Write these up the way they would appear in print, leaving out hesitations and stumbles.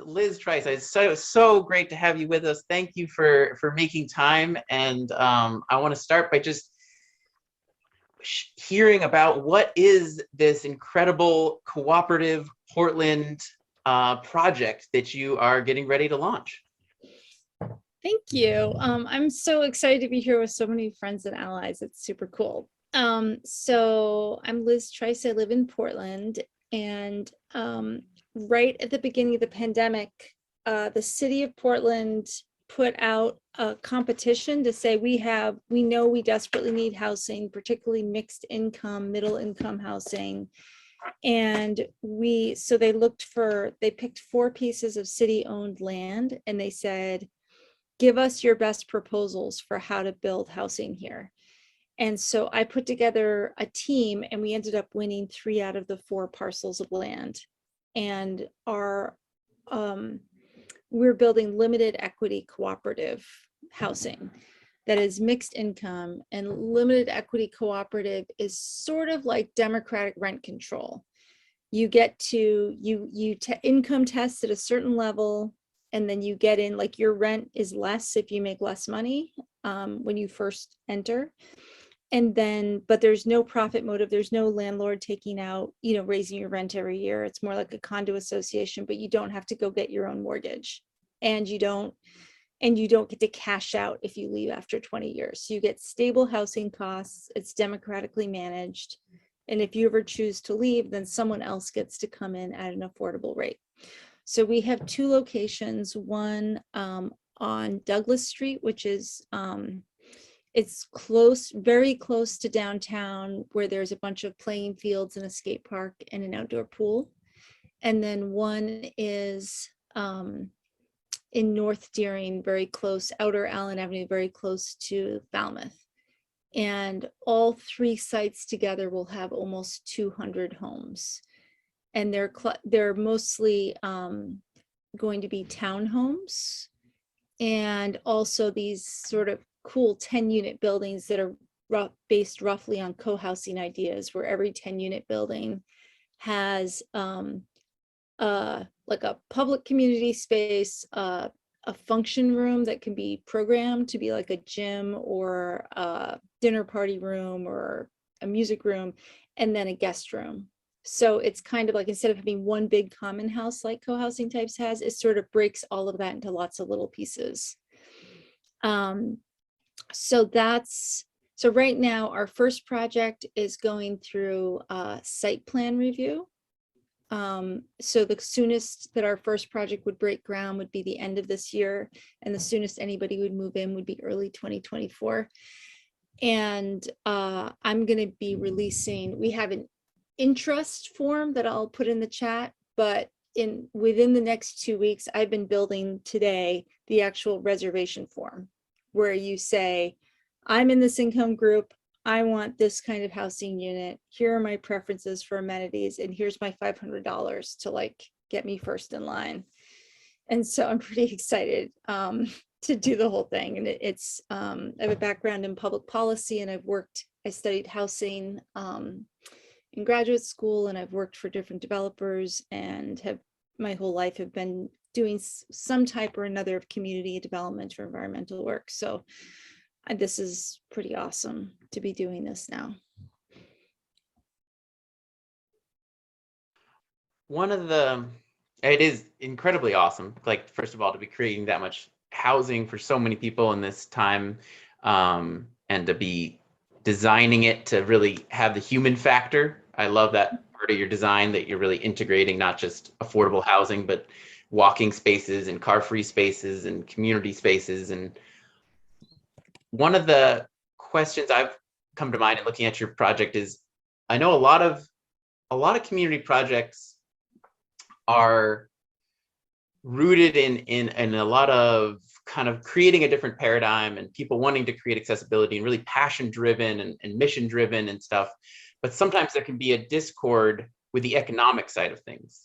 Liz Trice, it's so great to have you with us. Thank you for making time. And I want to start by just hearing about what is this incredible cooperative Portland project that you are getting ready to launch. Thank you. I'm so excited to be here with so many friends and allies. It's super cool. So I'm Liz Trice. I live in Portland, and right at the beginning of the pandemic, the city of Portland put out a competition to say we know we desperately need housing, particularly mixed income, middle income housing. And they picked 4 pieces of city owned land, and they said, give us your best proposals for how to build housing here. And so I put together a team, and we ended up winning 3 out of the 4 parcels of land. And we're building limited equity cooperative housing that is mixed income, and limited equity cooperative is sort of like democratic rent control. You get to, income test at a certain level, and then you get in, like your rent is less if you make less money when you first enter. And then, but there's no profit motive. There's no landlord taking out, raising your rent every year. It's more like a condo association, but you don't have to go get your own mortgage, and you don't get to cash out if you leave after 20 years. So you get stable housing costs. It's democratically managed. And if you ever choose to leave, then someone else gets to come in at an affordable rate. So we have 2 locations, one on Douglas Street, which is, it's very close to downtown, where there's a bunch of playing fields and a skate park and an outdoor pool. And then one is in North Deering, very close, Outer Allen Avenue, very close to Falmouth. And all 3 sites together will have almost 200 homes. And they're mostly going to be townhomes, and also these sort of cool 10-unit buildings that are based roughly on co-housing ideas, where every 10-unit building has like a public community space, a function room that can be programmed to be like a gym or a dinner party room or a music room, and then a guest room. So it's kind of like, instead of having one big common house like co-housing types has, it sort of breaks all of that into lots of little pieces. So right now our first project is going through site plan review. So the soonest that our first project would break ground would be the end of this year, and the soonest anybody would move in would be early 2024. And I'm going to be releasing, we have an interest form that I'll put in the chat, but within the next 2 weeks, I've been building today the actual reservation form, where you say, I'm in this income group, I want this kind of housing unit, here are my preferences for amenities, and here's my $500 to like get me first in line. And so I'm pretty excited to do the whole thing. And it's I have a background in public policy, and I studied housing in graduate school, and I've worked for different developers, and have my whole life have been doing some type or another of community development or environmental work. So this is pretty awesome to be doing this now. It is incredibly awesome. Like, first of all, to be creating that much housing for so many people in this time, and to be designing it to really have the human factor. I love that part of your design, that you're really integrating not just affordable housing, but walking spaces and car-free spaces and community spaces. And one of the questions I've come to mind in looking at your project is, I know a lot of community projects are rooted in a lot of kind of creating a different paradigm, and people wanting to create accessibility, and really passion driven and mission driven and stuff. But sometimes there can be a discord with the economic side of things.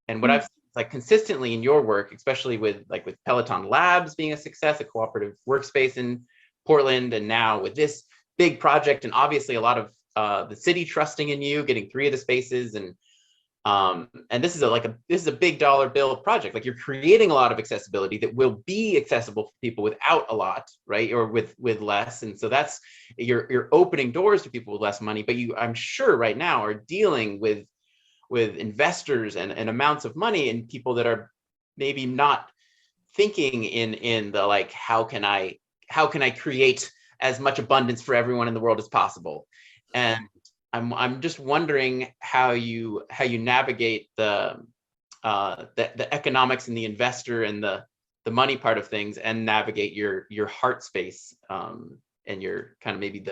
And what I've seen, like, consistently in your work, especially with Peloton Labs being a success, a cooperative workspace in Portland, and now with this big project, and obviously a lot of the city trusting in you, getting 3 of the spaces, and And this is this is a big dollar bill project. Like, you're creating a lot of accessibility that will be accessible for people without a lot, right? Or with less. And so that's, you're opening doors to people with less money, but you, I'm sure right now, are dealing with investors and amounts of money, and people that are maybe not thinking in the, like, how can I create as much abundance for everyone in the world as possible. And I'm just wondering how you navigate the economics and the investor and the money part of things, and navigate your heart space, and your kind of maybe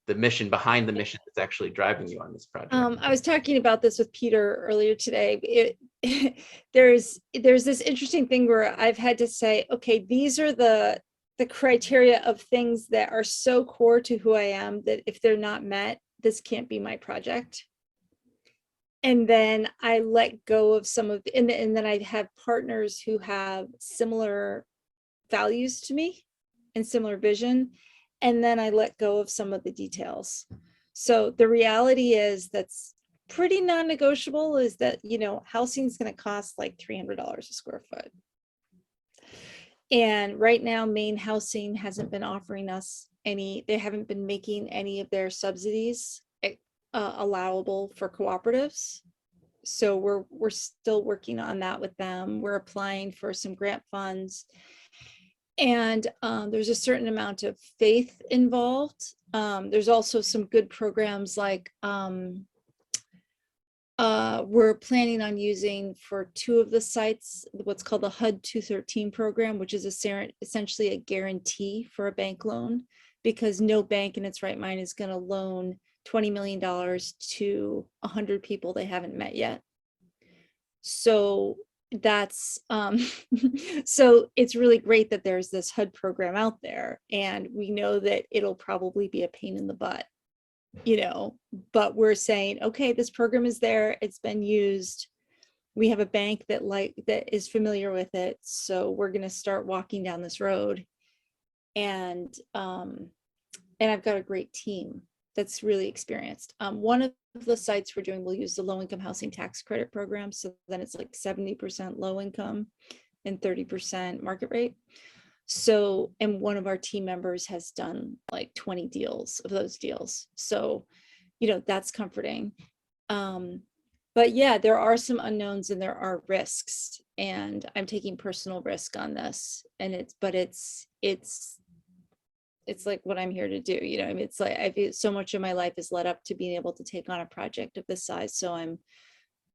the mission behind the mission that's actually driving you on this project. I was talking about this with Peter earlier today. There's this interesting thing where I've had to say, okay, these are the criteria of things that are so core to who I am that if they're not met, this can't be my project. And then I let go of some of, and then I have partners who have similar values to me and similar vision. And then I let go of some of the details. So the reality is, that's pretty non-negotiable, is that, housing is going to cost like $300 a square foot. And right now, Maine Housing hasn't been offering us any, they haven't been making any of their subsidies allowable for cooperatives. So we're still working on that with them. We're applying for some grant funds. And there's a certain amount of faith involved. There's also some good programs, like we're planning on using for 2 of the sites what's called the HUD 213 program, which is essentially a guarantee for a bank loan, because no bank in its right mind is going to loan $20 million to 100 people they haven't met yet. So that's so it's really great that there's this HUD program out there, and we know that it'll probably be a pain in the butt, but we're saying, okay, this program is there, it's been used, we have a bank that is familiar with it, so we're going to start walking down this road. And I've got a great team that's really experienced. One of the sites we're doing will use the low-income housing tax credit program, so then it's like 70% low income and 30% market rate. So, and one of our team members has done like 20 deals of those deals. So, that's comforting. But yeah, there are some unknowns and there are risks, and I'm taking personal risk on this. And it's like what I'm here to do. I mean, it's like I feel so much of my life is led up to being able to take on a project of this size.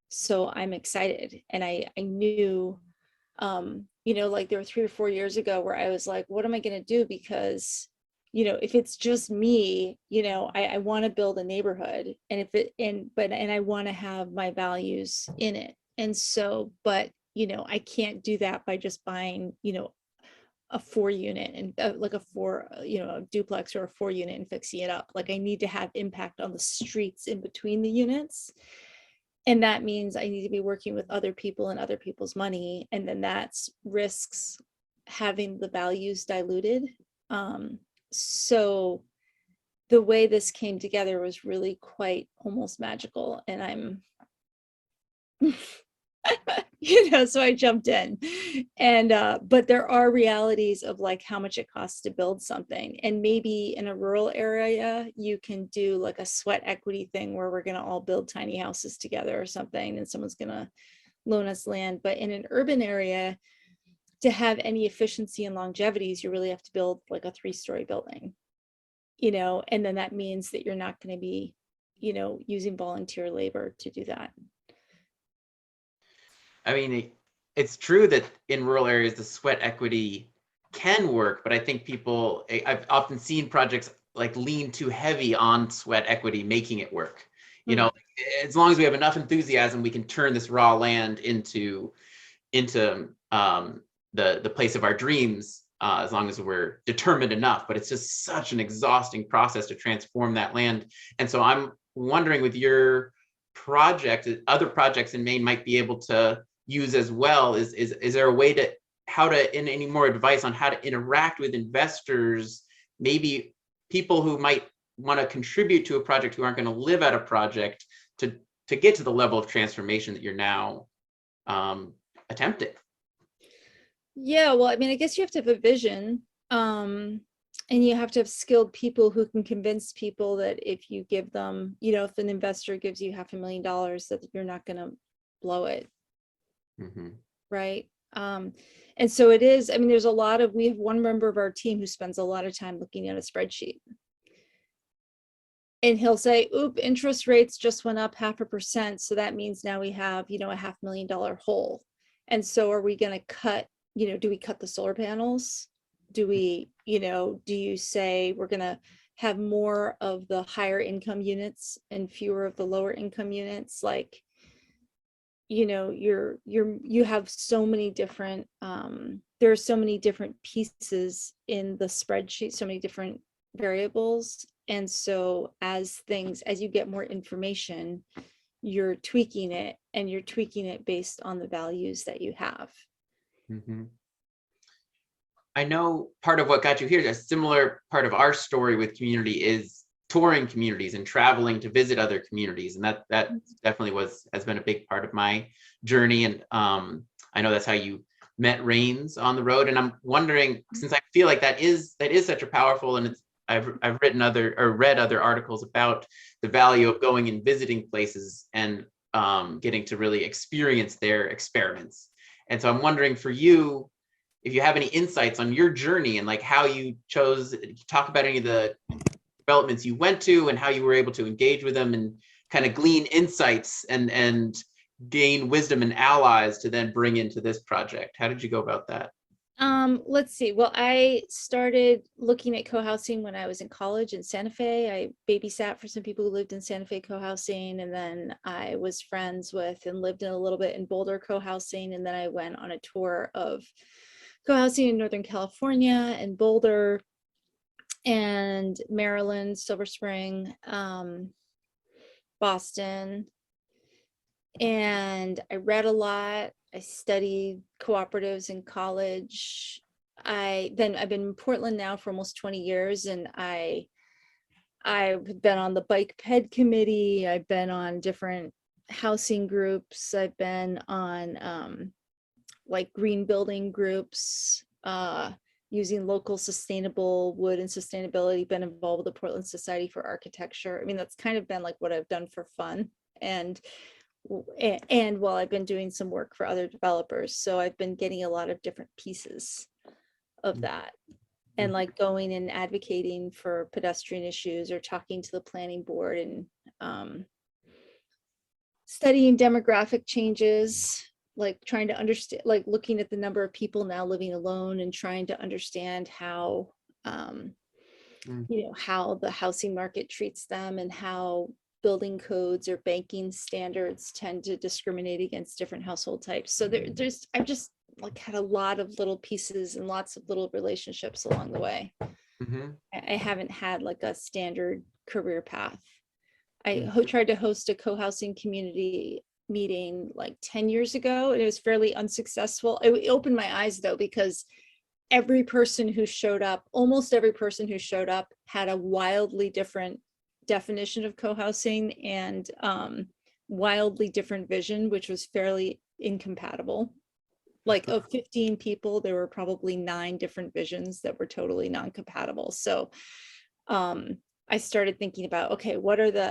So I'm excited. And I knew, like there were 3 or 4 years ago where I was like, what am I going to do? Because, if it's just me, I want to build a neighborhood, and I want to have my values in it. And so, but, I can't do that by just buying, a 4-unit and like a duplex or a 4-unit and fixing it up. Like, I need to have impact on the streets in between the units. And that means I need to be working with other people and other people's money. And then that's risks having the values diluted. So the way this came together was really quite almost magical. And I'm so I jumped in. And but there are realities of like how much it costs to build something. And maybe in a rural area you can do like a sweat equity thing where we're going to all build tiny houses together or something, and someone's going to loan us land. But in an urban area, to have any efficiency and longevities, you really have to build like a 3-story building, and then that means that you're not going to be using volunteer labor to do that. I mean, it's true that in rural areas, the sweat equity can work, but I think I've often seen projects like lean too heavy on sweat equity, making it work. As long as we have enough enthusiasm, we can turn this raw land into the place of our dreams, as long as we're determined enough. But it's just such an exhausting process to transform that land. And so I'm wondering, with your project, other projects in Maine might be able to use as well, is there a way to in any more advice on how to interact with investors, maybe people who might want to contribute to a project who aren't going to live at a project, to get to the level of transformation that you're now attempting? Yeah, well, I mean, I guess you have to have a vision. And you have to have skilled people who can convince people that if you give them, if an investor gives you $500,000, that you're not going to blow it. Mm-hmm. Right. And so it is, I mean, we have one member of our team who spends a lot of time looking at a spreadsheet. And he'll say, oop, interest rates just went up 0.5%. So that means now we have, a $500,000 hole. And so are we going to cut, do we cut the solar panels? Do we, do you say we're going to have more of the higher income units and fewer of the lower income units? Like, you have so many different, there are so many different pieces in the spreadsheet, so many different variables. And so as you get more information, you're tweaking it, and you're tweaking it based on the values that you have. Mm-hmm. I know part of what got you here, a similar part of our story with community, is touring communities and traveling to visit other communities. And that definitely has been a big part of my journey. And I know that's how you met Rains on the road. And I'm wondering, since I feel like that is such a powerful, and I've read other articles about the value of going and visiting places and getting to really experience their experiments. And so I'm wondering for you, if you have any insights on your journey and like how you chose, talk about any of the developments you went to and how you were able to engage with them and kind of glean insights and gain wisdom and allies to then bring into this project. How did you go about that? Let's see. Well, I started looking at co-housing when I was in college in Santa Fe. I babysat for some people who lived in Santa Fe co-housing, and then I was friends with and lived in a little bit in Boulder co-housing, and then I went on a tour of co-housing in Northern California and Boulder and Maryland, Silver Spring, Boston. And I read a lot. I studied cooperatives in college. I've been in Portland now for almost 20 years, and I've been on the bike ped committee. I've been on different housing groups. I've been on like green building groups, using local sustainable wood and sustainability, been involved with the Portland Society for Architecture. I mean, that's kind of been like what I've done for fun. And while I've been doing some work for other developers. So I've been getting a lot of different pieces of that. And like going and advocating for pedestrian issues or talking to the planning board and studying demographic changes, like trying to understand, like looking at the number of people now living alone and trying to understand how, how the housing market treats them and how building codes or banking standards tend to discriminate against different household types. So I've just like had a lot of little pieces and lots of little relationships along the way. Mm-hmm. I haven't had like a standard career path. I tried to host a co-housing community meeting like 10 years ago, and it was fairly unsuccessful. It opened my eyes though, because almost every person who showed up had a wildly different definition of co-housing and wildly different vision, which was fairly incompatible. Like of 15 people, there were probably 9 different visions that were totally non-compatible. So I started thinking about, okay,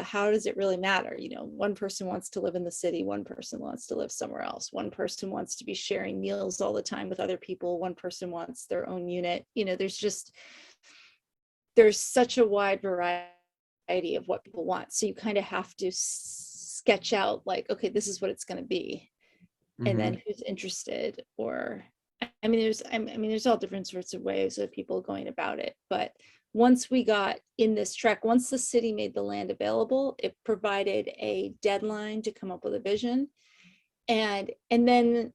how does it really matter? One person wants to live in the city, one person wants to live somewhere else, one person wants to be sharing meals all the time with other people, one person wants their own unit. There's such a wide variety of what people want. So you kind of have to sketch out like, okay, this is what it's going to be. And then who's interested, or there's all different sorts of ways of people going about it. But once we got in this track, once the city made the land available, it provided a deadline to come up with a vision. And then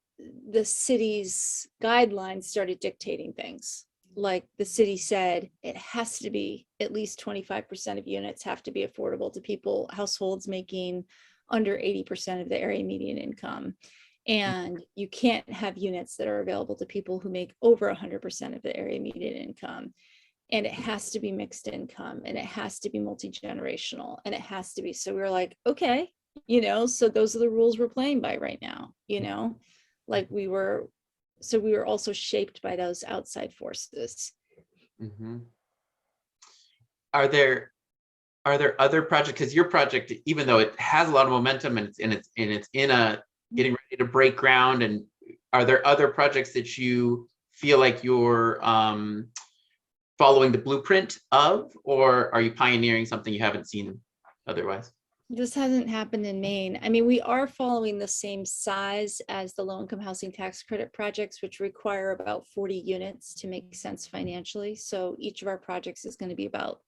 the city's guidelines started dictating things. Like the city said, it has to be at least 25% of units have to be affordable to households making under 80% of the area median income. And you can't have units that are available to people who make over 100% of the area median income. And it has to be mixed income, and it has to be multi-generational, and it has to be. So we were like, okay, you know, so those are the rules we're playing by right now, you know, like we were also shaped by those outside forces. Mhm. Are there other projects? Because your project, even though it has a lot of momentum and it's in a getting ready to break ground, and are there other projects that you feel like you're following the blueprint of, or are you pioneering something you haven't seen otherwise? This hasn't happened in Maine. I mean, we are following the same size as the low income housing tax credit projects, which require about 40 units to make sense financially. So each of our projects is going to be about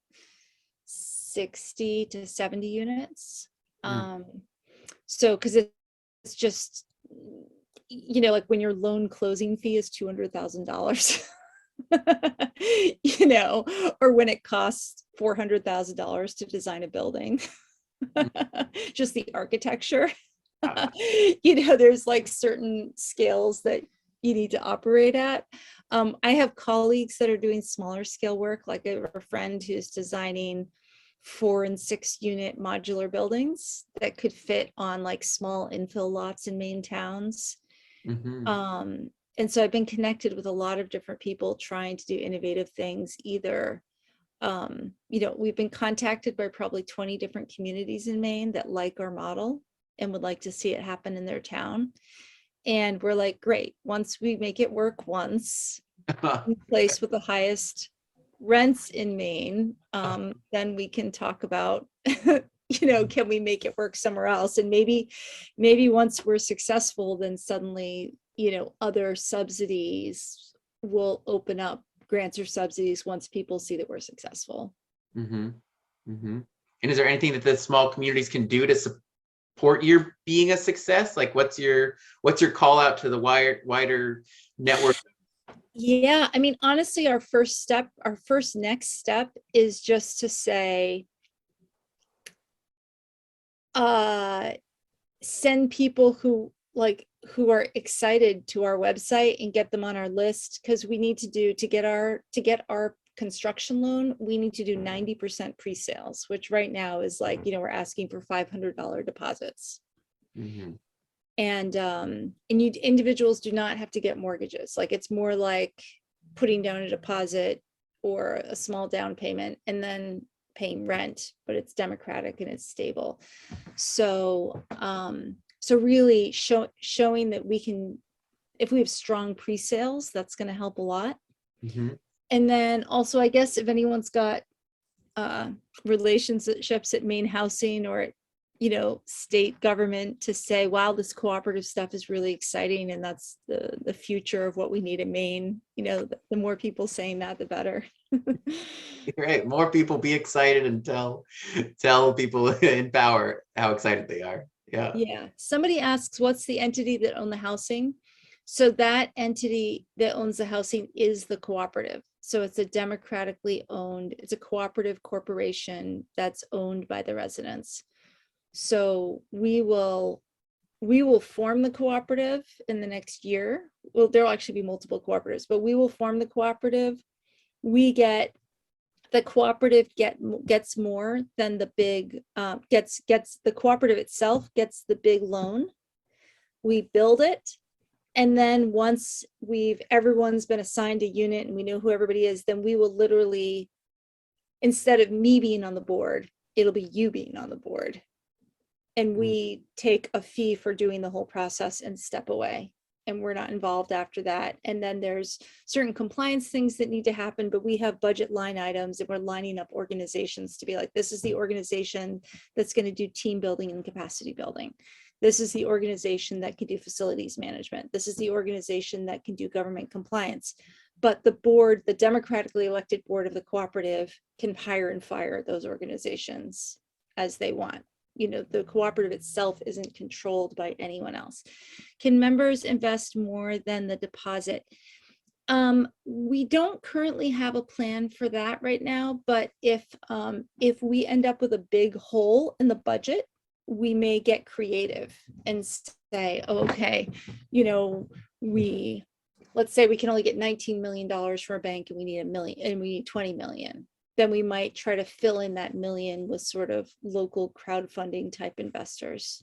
60 to 70 units. Mm. So, because it's just, you know, like when your loan closing fee is $200,000, you know, or when it costs $400,000 to design a building. Just the architecture. You know, there's like certain scales that you need to operate at. I have colleagues that are doing smaller scale work, like I have a friend who's designing 4 and 6 unit modular buildings that could fit on like small infill lots in Maine towns. Mhm. And so I've been connected with a lot of different people trying to do innovative things, either you know, we've been contacted by probably 20 different communities in Maine that like our model and would like to see it happen in their town. And we're like, great, once we make it work once, in place with the highest rents in Maine, then we can talk about, you know, can we make it work somewhere else? And maybe once we're successful, then suddenly, you know, other subsidies will open up, grants or subsidies, once people see that we're successful. Mhm. Mhm. And is there anything that the small communities can do to support your being a success? Like, what's your call out to the wider network? Yeah, I mean, honestly, our first next step is just to say, uh, send people who are excited to our website and get them on our list, because we need to get our construction loan, we need to do 90% pre-sales, which right now is like, you know, we're asking for $500 deposits. Mhm. And you individuals do not have to get mortgages. Like, it's more like putting down a deposit or a small down payment and then paying rent, but it's democratic and it's stable. So so really showing that we can, if we have strong pre-sales, that's going to help a lot. Mhm. And then also, I guess if anyone's got relationships at Maine Housing or at, you know, state government, to say, wow, this cooperative stuff is really exciting and that's the future of what we need in Maine, you know, the more people saying that, the better. Right. More people be excited and tell people in power how excited they are. Yeah. Yeah, somebody asks, what's the entity that own the housing? So that entity that owns the housing is the cooperative. So it's a democratically owned, it's a cooperative corporation that's owned by the residents. So we will form the cooperative in the next year. Well, there'll actually be multiple cooperatives, but we will form the cooperative. We get the cooperative gets more than the big gets the cooperative itself gets the big loan. We build it, and then once everyone's been assigned a unit and we know who everybody is, then we will literally, instead of me being on the board, it'll be you being on the board, and we take a fee for doing the whole process and step away, and we're not involved after that. And then there's certain compliance things that need to happen, but we have budget line items and we're lining up organizations to be like, this is the organization that's going to do team building and capacity building. This is the organization that can do facilities management. This is the organization that can do government compliance. But the board, the democratically elected board of the cooperative, can hire and fire those organizations as they want. You know, the cooperative itself isn't controlled by anyone else. Can members invest more than the deposit? We don't currently have a plan for that right now, but if we end up with a big hole in the budget, we may get creative and say, oh, okay, you know, let's say we can only get $19 million from a bank and we need $1 million and we need 20 million. then we might try to fill in that million with sort of local crowdfunding type investors.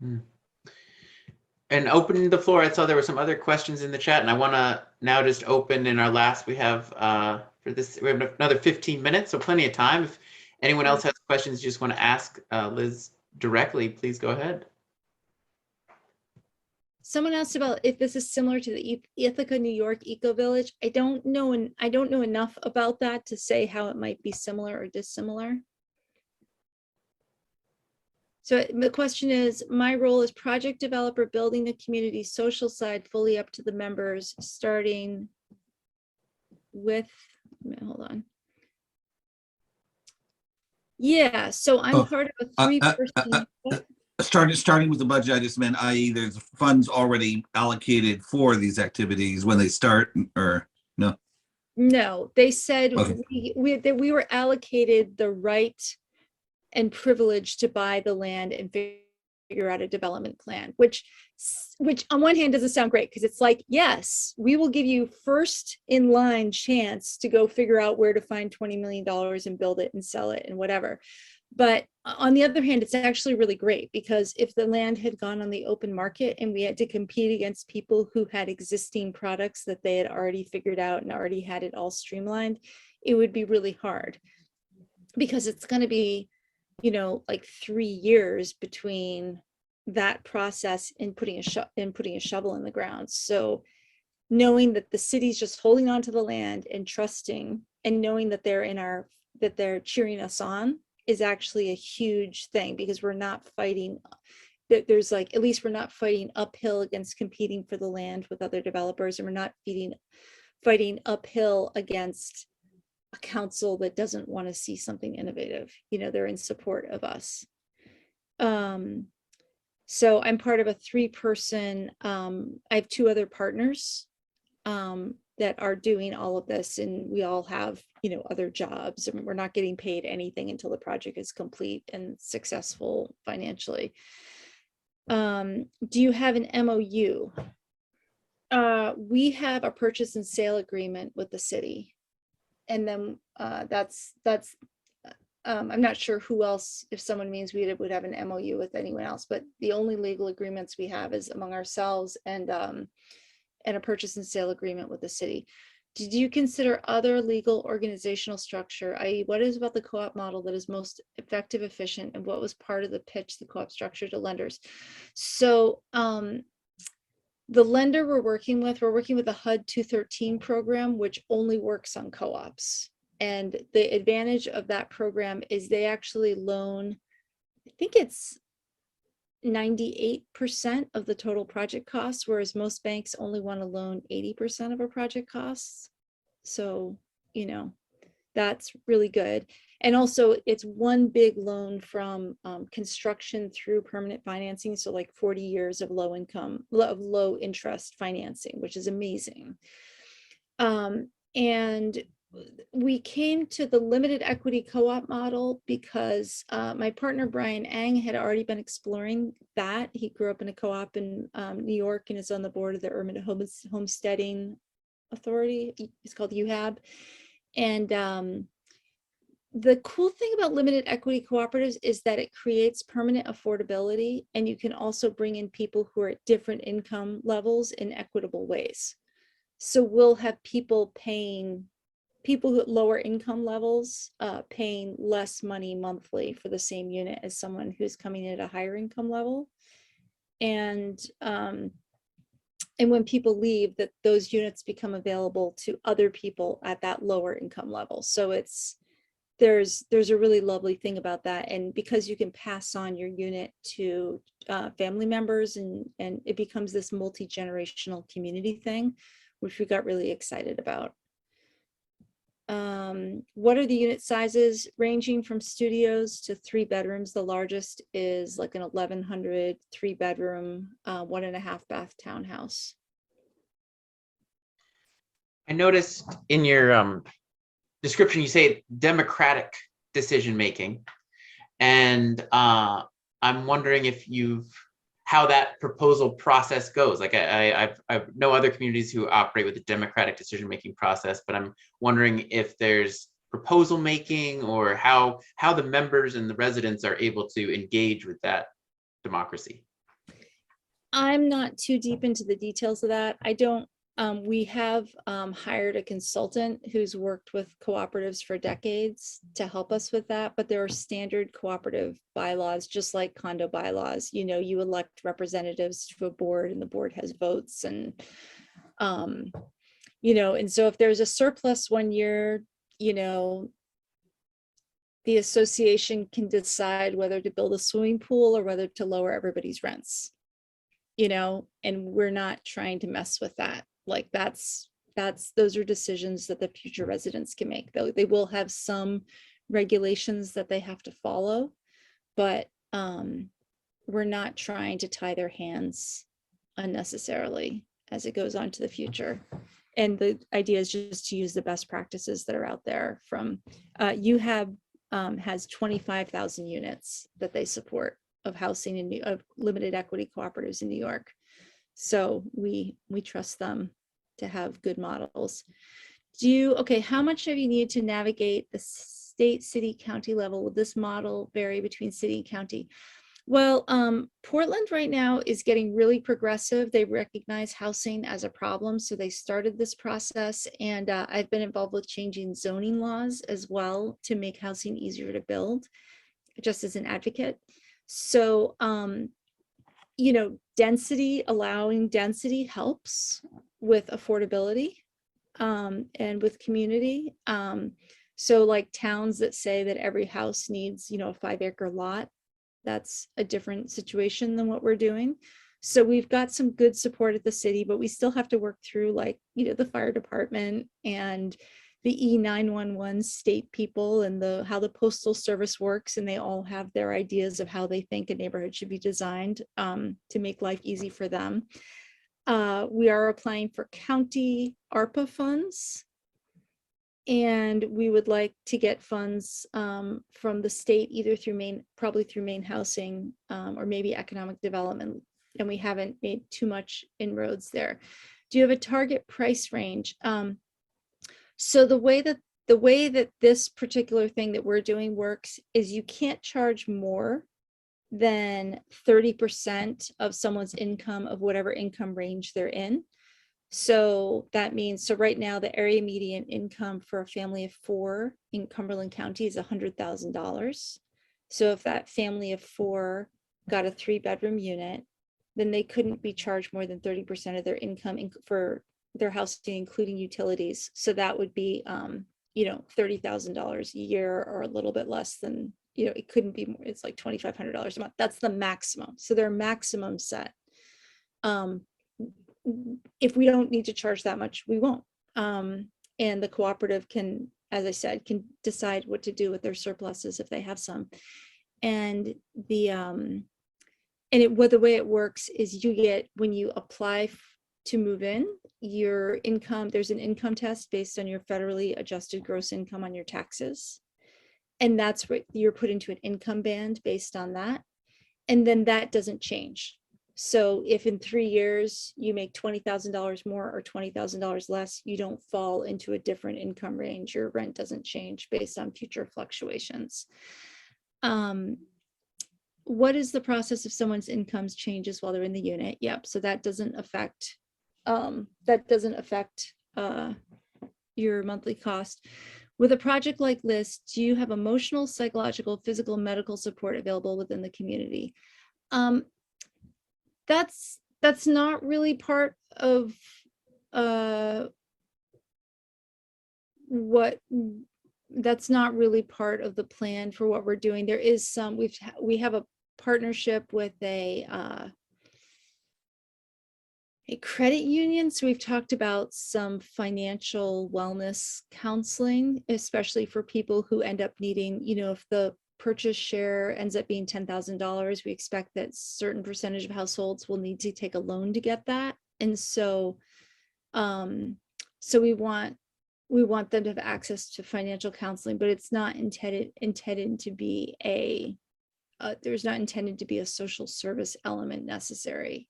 And opening the floor, I saw there were some other questions in the chat, and I want to now just open in our last, we have for this, we have another 15 minutes, so plenty of time. If anyone else has questions you just want to ask Liz directly, please go ahead. Someone asked about if this is similar to the Ithaca, New York Eco Village. I don't know enough about that to say how it might be similar or dissimilar. So the question is, my role as project developer, building the community social side fully up to the members, starting with, hold on. Yeah, so I'm part of a three-person. Starting with the budget, I just meant, i.e. there's funds already allocated for these activities when they start, or no? No, they said Okay. we were allocated the right and privilege to buy the land and figure out a development plan, which on one hand doesn't sound great, because it's like, yes, we will give you first in line chance to go figure out where to find $20 million and build it and sell it and whatever. But on the other hand, it's actually really great, because if the land had gone on the open market and we had to compete against people who had existing products that they had already figured out and already had it all streamlined, it would be really hard, because it's going to be, you know, like 3 years between that process and putting a shovel in the ground. So knowing that the city's just holding on to the land and trusting, and knowing that they're cheering us on, is actually a huge thing, because we're not fighting, there's like, at least we're not fighting uphill against competing for the land with other developers, and we're not fighting uphill against a council that doesn't want to see something innovative. You know, they're in support of us. So I'm part of a 3-person, I have 2 other partners that are doing all of this, and we all have, you know, other jobs, and we're not getting paid anything until the project is complete and successful financially. Do you have an MOU? We have a purchase and sale agreement with the city. And then that's I'm not sure who else, if someone means we would have an MOU with anyone else, but the only legal agreements we have is among ourselves and a purchase and sale agreement with the city. Did you consider other legal organizational structure, i.e. what is about the co-op model that is most effective, efficient, and what was part of the pitch, the co-op structure to lenders? So the lender we're working with the HUD 213 program, which only works on co-ops. And the advantage of that program is they actually loan, I think it's 98% of the total project costs, whereas most banks only want to loan 80% of a project costs. So, you know, that's really good. And also it's one big loan from construction through permanent financing. So like 40 years of low interest financing, which is amazing. And we came to the limited equity co-op model because my partner, Brian Ang, had already been exploring that. He grew up in a co-op in New York and is on the board of the Urban Homesteading Authority. It's called UHAB. And the cool thing about limited equity cooperatives is that it creates permanent affordability, and you can also bring in people who are at different income levels in equitable ways. So we'll have people who at lower income levels paying less money monthly for the same unit as someone who's coming in at a higher income level. And when people leave, that those units become available to other people at that lower income level. So there's a really lovely thing about that. And because you can pass on your unit to family members, and it becomes this multi-generational community thing, which we got really excited about. What are the unit sizes? Ranging from studios to 3 bedrooms. The largest is like an 1,100 3-bedroom, 1.5 bath townhouse. I noticed in your description, you say democratic decision making, and I'm wondering if you've how that proposal process goes. Like I know other communities who operate with a democratic decision-making process, but I'm wondering if there's proposal making or how the members and the residents are able to engage with that democracy. I'm not too deep into the details of that. I don't, we have hired a consultant who's worked with cooperatives for decades to help us with that, but there are standard cooperative bylaws, just like condo bylaws. You know, you elect representatives to a board and the board has votes and, you know, and so if there's a surplus one year, you know, the association can decide whether to build a swimming pool or whether to lower everybody's rents. You know, and we're not trying to mess with that. Like those are decisions that the future residents can make. Though they will have some regulations that they have to follow, but we're not trying to tie their hands unnecessarily as it goes on to the future. And the idea is just to use the best practices that are out there from UHAB has 25,000 units that they support of housing in of limited equity cooperatives in New York. So we trust them to have good models. Okay, how much have you needed to navigate the state, city, county level? Will this model vary between city and county? Well, Portland right now is getting really progressive. They recognize housing as a problem. So they started this process, and I've been involved with changing zoning laws as well to make housing easier to build, just as an advocate. So, you know, allowing density helps with affordability and with community. So like towns that say that every house needs, you know, a 5-acre lot, that's a different situation than what we're doing. So we've got some good support at the city, but we still have to work through, like, you know, the fire department and the E911 state people and how the postal service works, and they all have their ideas of how they think a neighborhood should be designed to make life easy for them. We are applying for county ARPA funds, and we would like to get funds from the state, either through probably through Maine Housing or maybe economic development, and we haven't made too much inroads there. Do you have a target price range? So the way that this particular thing that we're doing works is you can't charge more than 30% of someone's income of whatever income range they're in. So that means, so right now the area median income for a family of 4 in Cumberland County is $100,000. So if that family of 4 got a 3-bedroom unit, then they couldn't be charged more than 30% of their income for their housing, including utilities. So that would be, you know, $30,000 a year, or a little bit less than, you know, it couldn't be more. It's like $2,500 a month. That's the maximum. So their maximum set. If we don't need to charge that much, we won't. And the cooperative can, as I said, can decide what to do with their surpluses if they have some. And the way it works is you get, when you apply to move in, your income, there's an income test based on your federally adjusted gross income on your taxes. And that's what you're put into an income band based on that. And then that doesn't change. So if in 3 years you make $20,000 more or $20,000 less, you don't fall into a different income range. Your rent doesn't change based on future fluctuations. What is the process if someone's incomes changes while they're in the unit? Yep. So that doesn't affect your monthly cost. With a project like this, do you have emotional, psychological, physical, medical support available within the community? That's not really part of that's not really part of the plan for what we're doing. There is some, we have a partnership with a credit union. So we've talked about some financial wellness counseling, especially for people who end up needing, you know, if the purchase share ends up being $10,000, we expect that certain percentage of households will need to take a loan to get that. And so, so we want them to have access to financial counseling, but it's not intended to be a there's not intended to be a social service element necessarily.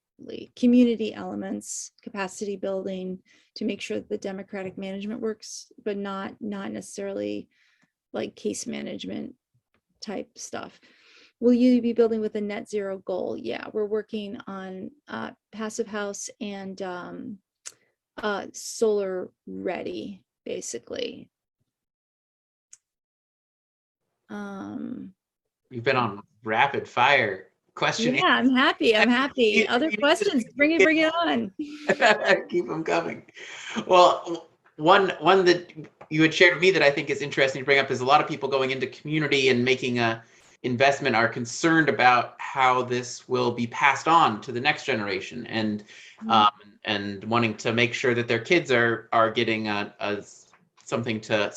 Community elements, capacity building to make sure that the democratic management works, but not necessarily like case management type stuff. Will you be building with a net zero goal? Yeah, we're working on passive house and solar ready, basically. You've been on rapid fire questioning. Yeah, I'm happy. I'm happy. Other questions? Bring it on. Keep them coming. Well, one that you had shared with me that I think is interesting to bring up is a lot of people going into community and making a investment are concerned about how this will be passed on to the next generation, and wanting to make sure that their kids are getting a something to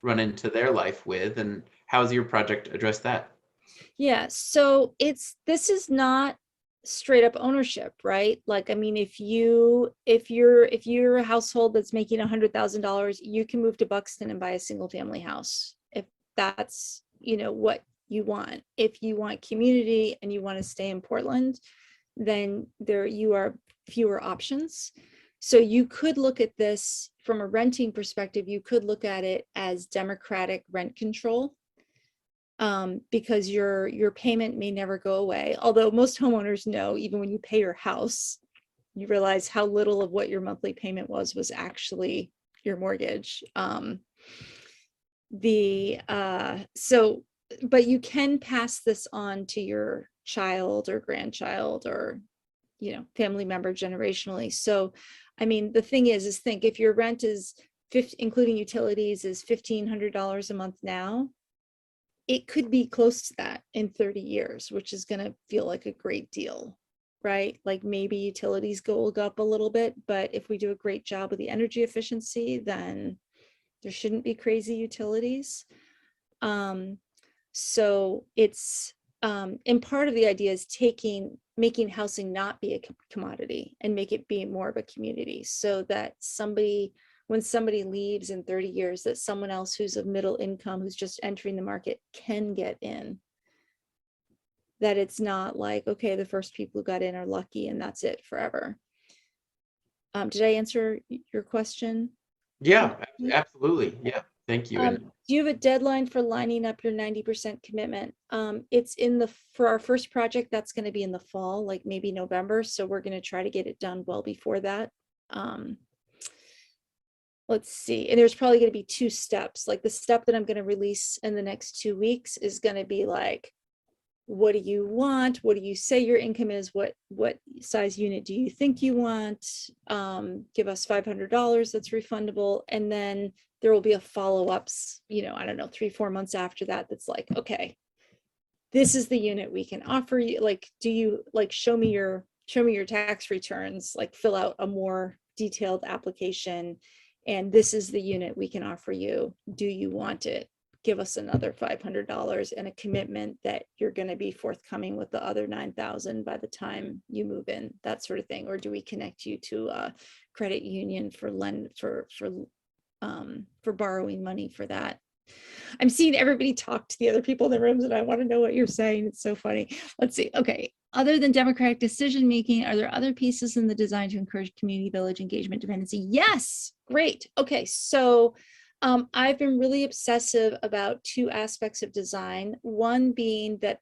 run into their life with. And how's your project address that? Yeah, so this is not straight up ownership, right? Like, I mean, if you're a household that's making $100,000, you can move to Buxton and buy a single family house if that's, what you want. If you want community and you want to stay in Portland, then you are fewer options. So you could look at this from a renting perspective. You could look at it as democratic rent control. Because your payment may never go away. Although most homeowners know, even when you pay your house, you realize how little of what your monthly payment was actually your mortgage. But you can pass this on to your child or grandchild or, family member generationally. So, I mean, the thing is think if your rent is including utilities is $1,500 a month now, it could be close to that in 30 years, which is going to feel like a great deal, right? Like maybe utilities go up a little bit, but if we do a great job with the energy efficiency, then there shouldn't be crazy utilities. So it's, and part of the idea is making housing not be a commodity and make it be more of a community, so that when somebody leaves in 30 years, that someone else who's of middle income, who's just entering the market, can get in. That it's not like, okay, the first people who got in are lucky and that's it forever. Did I answer your question? Yeah, absolutely. Yeah, thank you. Do you have a deadline for lining up your 90% commitment? It's for our first project, that's going to be in the fall, like maybe November. So we're going to try to get it done well before that. Let's see. And there's probably going to be 2 steps. Like the step that I'm going to release in the next 2 weeks is going to be like, what do you want? What do you say your income is? What size unit do you think you want? Give us $500 that's refundable. And then there will be a follow-ups, I don't know, 3-4 months after that. That's like, okay, this is the unit we can offer you. Like, do you show me your tax returns, like fill out a more detailed application. And this is the unit we can offer you. Do you want it? Give us another $500 and a commitment that you're going to be forthcoming with the other $9,000 by the time you move in, that sort of thing. Or do we connect you to a credit union for borrowing money for that? I'm seeing everybody talk to the other people in the rooms, and I want to know what you're saying. It's so funny. Let's see. Okay. Other than democratic decision making, are there other pieces in the design to encourage community village engagement dependency? Yes. Great. Okay. So I've been really obsessive about 2 aspects of design. One being that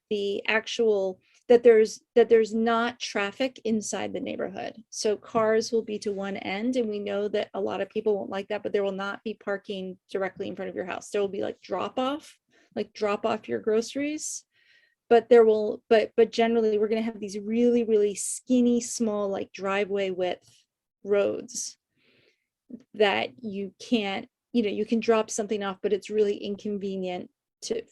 there's not traffic inside the neighborhood. So cars will be to one end, and we know that a lot of people won't like that, but there will not be parking directly in front of your house. There will be like drop off your groceries, but generally we're going to have these really, really skinny, small, like driveway width roads that you can't, you can drop something off, but it's really inconvenient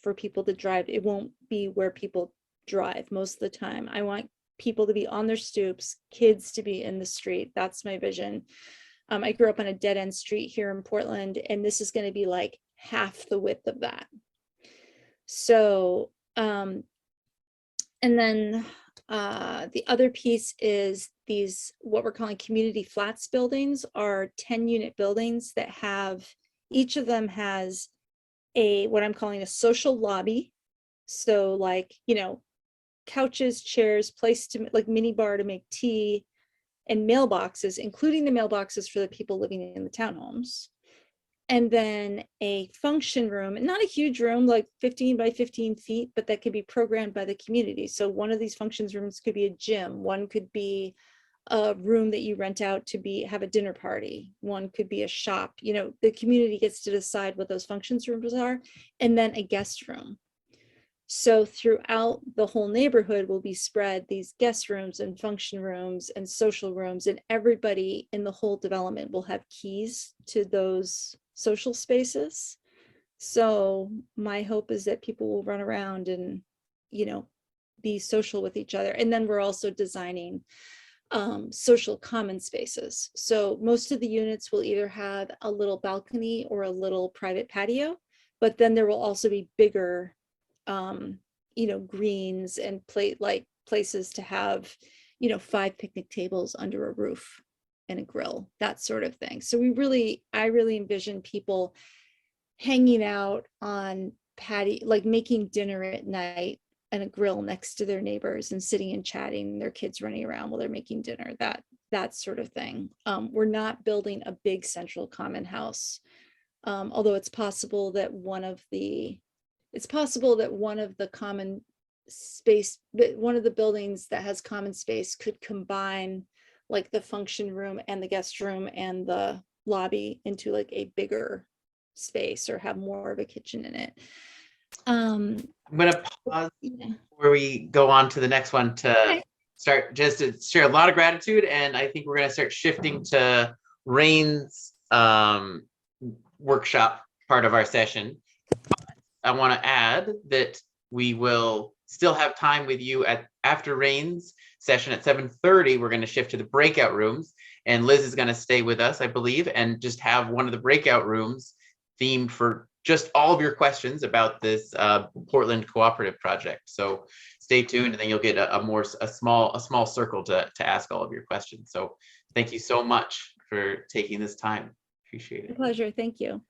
for people to drive. It won't be where people drive most of the time. I want people to be on their stoops, kids to be in the street. That's my vision. I grew up on a dead end street here in Portland, and this is going to be like half the width of that. So, and then the other piece is these, what we're calling community flats buildings, are 10-unit buildings that each of them has what I'm calling a social lobby. So like, couches, chairs, place to like mini bar to make tea, and mailboxes, including the mailboxes for the people living in the townhomes. And then a function room, and not a huge room, like 15 by 15 feet, but that could be programmed by the community. So one of these functions rooms could be a gym. One could be a room that you rent out to have a dinner party. One could be a shop. You know, the community gets to decide what those functions rooms are, and then a guest room. So throughout the whole neighborhood will be spread these guest rooms and function rooms and social rooms, and everybody in the whole development will have keys to those social spaces. So my hope is that people will run around and, you know, be social with each other. And then we're also designing social common spaces. So most of the units will either have a little balcony or a little private patio, but then there will also be bigger you know, greens and places to have, you know, 5 picnic tables under a roof and a grill, that sort of thing. So I really envision people hanging out on patio, like making dinner at night and a grill next to their neighbors and sitting and chatting, and their kids running around while they're making dinner, that sort of thing. We're not building a big central common house, although it's possible that one of the common space, one of the buildings that has common space could combine like the function room and the guest room and the lobby into like a bigger space, or have more of a kitchen in it. I'm gonna pause Yeah. before we go on to the next one to Okay. start just to share a lot of gratitude, and I think we're gonna start shifting to Rain's workshop part of our session. I want to add that we will still have time with you after Rain's session at 7:30. We're going to shift to the breakout rooms, and Liz is going to stay with us, I believe, and just have one of the breakout rooms themed for just all of your questions about this Portland Cooperative project. So stay tuned, and then you'll get a small circle to ask all of your questions. So thank you so much for taking this time. Appreciate it. My pleasure. Thank you.